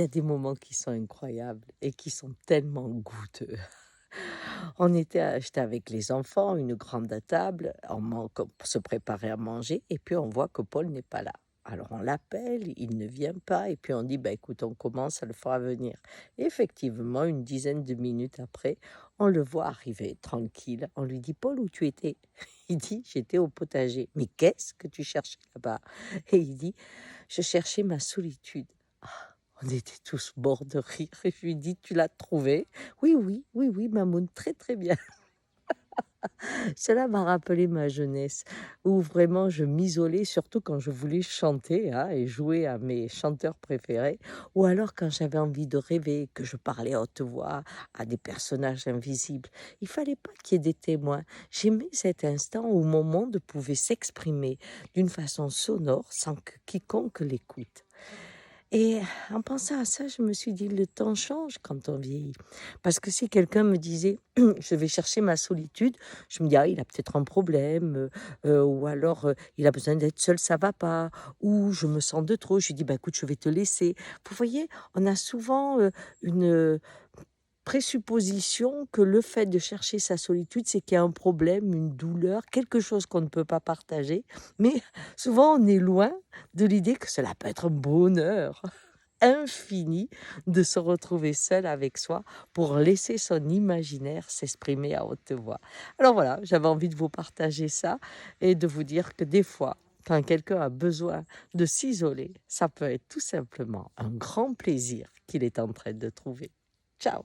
Il y a des moments qui sont incroyables et qui sont tellement goûteux. J'étais avec les enfants, une grande table, pour se préparer à manger et puis on voit que Paul n'est pas là. Alors on l'appelle, il ne vient pas et puis on dit: «Bah, écoute, on commence, ça le fera venir». Et effectivement, une dizaine de minutes après, on le voit arriver tranquille. On lui dit: «Paul, où tu étais?» Il dit: «J'étais au potager». «Mais qu'est-ce que tu cherchais là-bas?» Et il dit: «Je cherchais ma solitude». Ah, on était tous morts de rire et je lui dis: «Tu l'as trouvée?» «Oui, oui, oui, oui, Mamoun, très, très bien». Cela m'a rappelé ma jeunesse, où vraiment je m'isolais, surtout quand je voulais chanter, hein, et jouer à mes chanteurs préférés, ou alors quand j'avais envie de rêver, que je parlais à haute voix à des personnages invisibles. Il fallait pas qu'il y ait des témoins. J'aimais cet instant où mon monde pouvait s'exprimer d'une façon sonore sans que quiconque l'écoute. Et en pensant à ça, je me suis dit: «Le temps change quand on vieillit». Parce que si quelqu'un me disait: «Je vais chercher ma solitude», je me dis: «Ah, il a peut-être un problème, ou alors, il a besoin d'être seul, ça va pas», ou «Je me sens de trop». Je lui dis: «Bah, écoute, je vais te laisser». Vous voyez? On a souvent, une présupposition que le fait de chercher sa solitude, c'est qu'il y a un problème, une douleur, quelque chose qu'on ne peut pas partager. Mais souvent, on est loin de l'idée que cela peut être un bonheur infini de se retrouver seul avec soi pour laisser son imaginaire s'exprimer à haute voix. Alors voilà, j'avais envie de vous partager ça et de vous dire que des fois, quand quelqu'un a besoin de s'isoler, ça peut être tout simplement un grand plaisir qu'il est en train de trouver. Ciao!